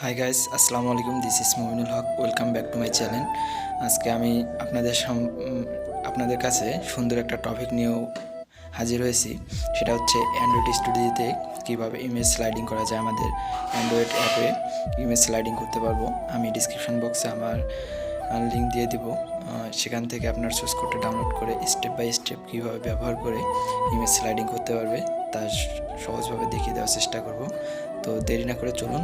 High guys, আসসালামু আলাইকুম। This is Mominul Haque. Welcome back to my channel. আজকে আমি আপনাদের কাছে সুন্দর একটা টপিক নিয়েও হাজির হয়েছি। সেটা হচ্ছে অ্যান্ড্রয়েড স্টুডিওতে কীভাবে ইমেজ স্লাইডিং করা যায়। আমাদের অ্যান্ড্রয়েড অ্যাপে ইমেজ স্লাইডিং করতে পারবো। আমি ডিসক্রিপশন বক্সে আমার লিঙ্ক দিয়ে দিব। সেখান থেকে আপনার সোর্স কোডটা ডাউনলোড করে স্টেপ বাই স্টেপ কীভাবে ব্যবহার করে ইমেজ স্লাইডিং করতে পারবে তা সহজভাবে দেখিয়ে দেওয়ার চেষ্টা করব। তো দেরি না করে চলুন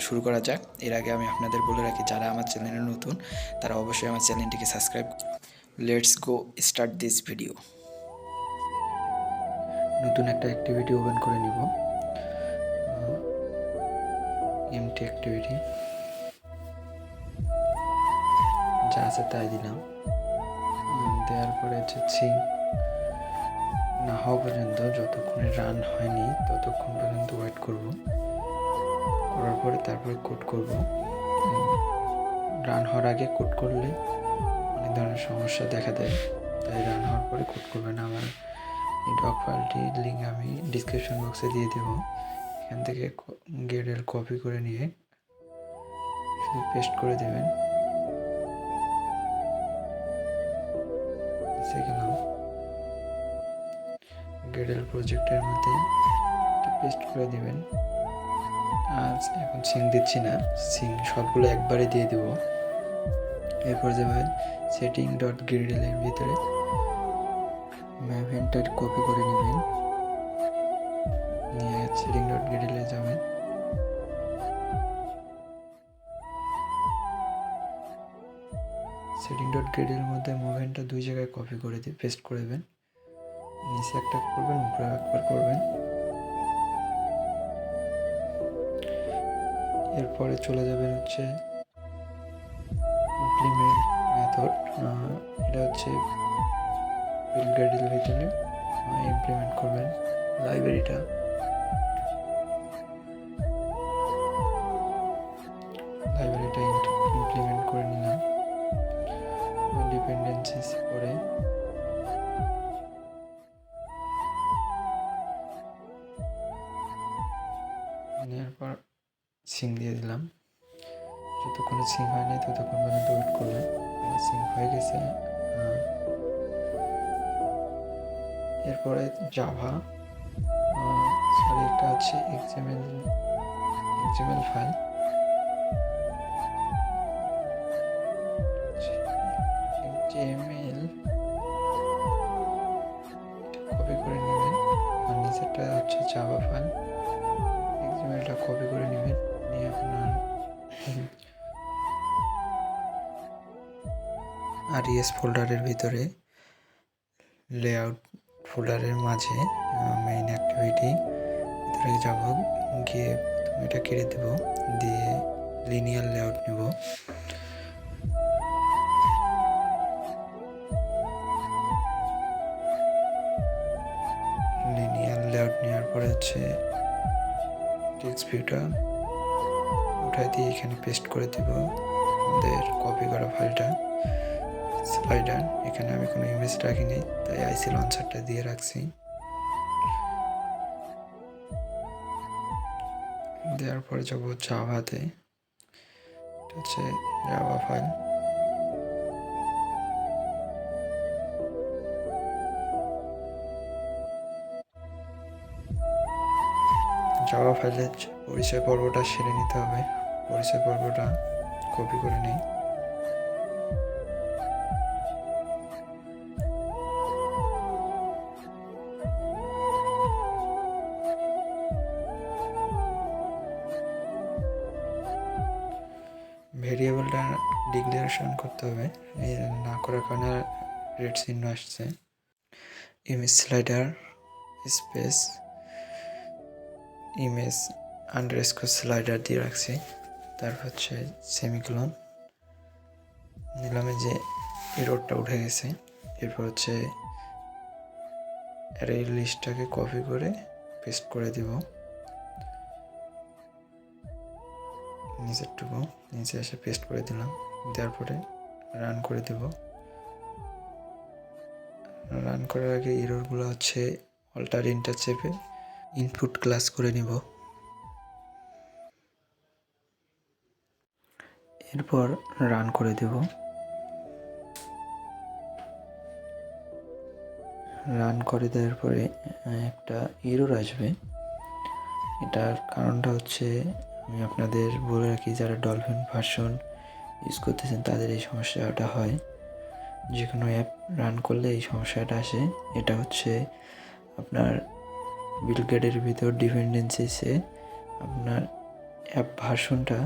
শুরু করা যাক। এর আগে আমি আপনাদের বলে রাখি, যারা আমার চ্যানেলে নতুন তারা অবশ্যই আমার চ্যানেলটিকে subscribe. Let's go start this video. নতুন একটা অ্যাক্টিভিটি ওপেন করে নিব, এমটি অ্যাক্টিভিটি। যা আছে তাই দিলাম। দেওয়ার পরে হচ্ছে সিঙ্ক না হওয়া পর্যন্ত, যতক্ষণে রান হয়নি ততক্ষণ পর্যন্ত ওয়েট করব। করার পরে তারপরে কোড করব। রান হওয়ার আগে কোড করলে অনেক ধরনের সমস্যা দেখা দেয়, তাই রান হওয়ার পরে কোড করবেন। আমার এই ডক ফাইলটির লিঙ্ক আমি ডিসক্রিপশন বক্সে দিয়ে দেব। এখান থেকে গেডেল কপি করে নিয়ে শুধু পেস্ট করে দেবেন। গেলাম গেডেল প্রজেক্টের মধ্যে পেস্ট করে দেবেন। আর এখন সিঙ্ক দিচ্ছি না, সিঙ্ক সবগুলো একবারে দিয়ে দেব। এরপর যাবেন সেটিং ডট গ্রিডেলের ভিতরে ম্যাভেন্টটা কপি করে নেবেন, নিয়ে সেটিং ডট গ্রিডেলে যাবেন। সেটিং ডট গ্রিডের মধ্যে মুভমেন্টটা দুই জায়গায় কপি করে দিয়ে পেস্ট করে দেবেন। নিচে একটা করবেন, উপরে একবার করবেন। এরপরে চলে যাবেন হচ্ছে ইমপ্লিমেন্ট মেথড। এটা হচ্ছে গ্রিডের ভিতরে ইমপ্লিমেন্ট করবেন লাইব্রেরিটা। লাইব্রেরিটা ইমপ্লিমেন্ট করে নিলাম। ডিপেন্ডেন্সিস করে নেওয়ার পর সিঙ্ক দিয়ে দিলাম। যতক্ষণে সিঙ্ক হয়নি ততক্ষণ পর্যন্ত ওয়েট করবেন। সিঙ্ক হয়ে গেছে। এরপরে জাভা এটা হচ্ছে এক্সএমএল ফাইল। কপি করে নেবেন। আর নিচেরটা হচ্ছে জাভা ফাইল। এক্সএমএলটা কপি করে নেবেন, নিয়ে আপনার আরইএস ফোল্ডারের ভিতরে লেআউট ফোল্ডারের মাঝে মেইন অ্যাক্টিভিটি ভিতরে যাব, গিয়ে প্রথমে এটা কেটে দেব, দিয়ে লিনিয়ার লেআউট নেব। লিনিয়ার লেআউট নেওয়ার পরে হচ্ছে টেক্সট ভিউটা উঠাই দিয়ে এখানে পেস্ট করে দেব আমাদের কপি করা ফাইলটা। স্লাইডার, এখানে আমি কোনো ইমেজ রাখিনি তাই আইসি লঞ্চারটা দিয়ে রাখছি। দেওয়ার পরে যাব জাভাতে, এটা হচ্ছে জাভা ফাইল। জাভা ফাইলের পরিচয় পর্বটা সেরে নিতে হবে। পরিচয় পর্বটা কপি করে নিই। ভেরিয়েবলটা ডিক্লারেশন করতে হবে, এই না করার কারণে রেড চিহ্ন আসছে। Image slider space image underscore slider দিয়ে রাখছি। তারপর হচ্ছে সেমিকোলন নিলামে, যে এররটা উঠে গেছে। এরপর হচ্ছে অ্যারে লিস্টটাকে কপি করে পেস্ট করে দিব নিচেরটুকু, নিচে এসে পেস্ট করে দিলাম। দেওয়ার পরে রান করে দেব। রান করার আগে এররগুলো হচ্ছে অল্টার ইন্টার চেপে ইনপুট ক্লাস করে নিব। এরপর রান করে দেব। রান করে দেওয়ার পরে একটা এরর আসবে। এটার কারণটা হচ্ছে, আমি আপনাদের বলে রাখি, যারা ডলফিন ভার্সন ইউজ করতেছেন তাদের এই সমস্যাটা হয়। যে কোনো অ্যাপ রান করলে এই সমস্যাটা আসে। এটা হচ্ছে আপনার বিল্ড গাইডের ভিতর ডিপেন্ডেন্সিসে আপনার অ্যাপ ভার্সনটা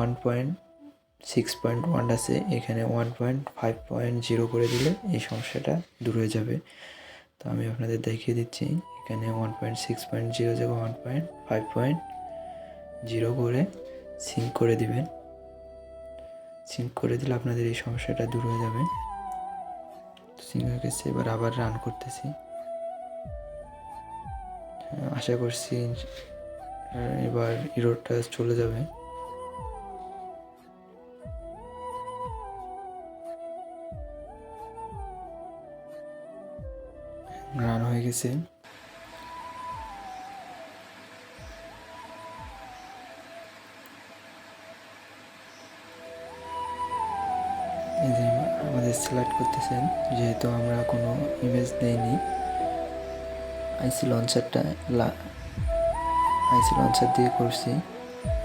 1.6.1 আছে, এখানে 1.5.0 করে দিলে এই সমস্যাটা দূর হয়ে যাবে। তো আমি আপনাদের দেখিয়ে দিচ্ছি, এখানে 1.6.0 জায়গায় 1.5.0 করে সিঙ্ক করে দিবেন। সিঙ্ক করে দিলে আপনাদের এই সমস্যাটা দূর হয়ে যাবে। সিঙ্ক হয়ে গেছে, এবার আবার রান করতেছি। আশা করছি এবার এররটা চলে যাবে। রান হয়ে গেছে। এই যে আমাদের সিলেক্ট করতেছেন, যেহেতু আমরা কোনো ইমেজ দেইনি, আইসি লঞ্চার দিয়ে করছি,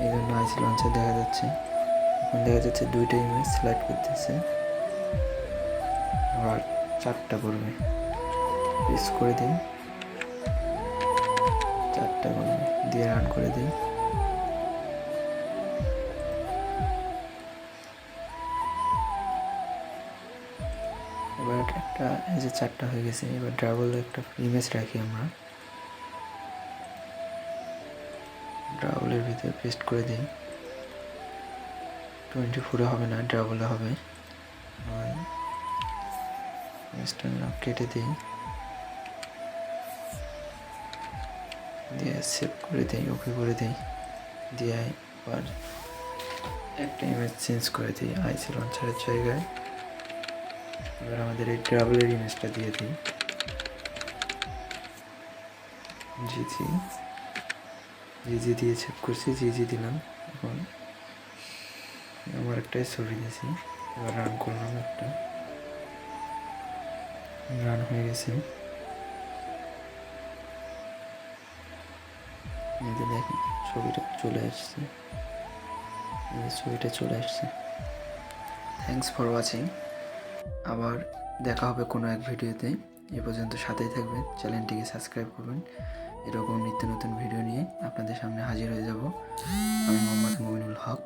এই জন্য আইসি লঞ্চার দেখা যাচ্ছে। এখন দেখা যাচ্ছে দুইটা ইমেজ সিলেক্ট করতেছে, আবার 4টা করবে। প্রেস করে দিই, 4টা করবে, দিয়ে রান করে দিই। এবার একটা, এই যে 4টা হয়ে গেছে। এবার ডাবল একটা ইমেজ রাখি আমরা, ডাবলের ভিতরে পেস্ট করে দিই। 24-এ হবে না, ডাবলে হবে। কেটে দিই, দিয়ে সেভ করে দিই, ওকে করে দিই, দিয়ে আবার একটা ইমেজ চেঞ্জ করে দিই আইসি লঞ্চারের জায়গায়। এবার আমাদের এই ডাবলের ইমেজটা দিয়ে দিই, জিজি দিয়ে সেভ করছি, জিজি দিলাম। এখন আমার একটাই ছবি দিয়েছি। এবার রান করলাম, একটা রান হয়ে গেছে। দেখেন ছবিটা চলে আসছে, থ্যাংকস ফর ওয়াচিং। আবার দেখা হবে কোনো এক ভিডিওতে। এ পর্যন্ত সাথেই থাকবেন, চ্যানেলটিকে সাবস্ক্রাইব করবেন। এরকম নিত্য নতুন ভিডিও নিয়ে আপনাদের সামনে হাজির হয়ে যাব। আমি মোহাম্মদ মুমিনুল হক।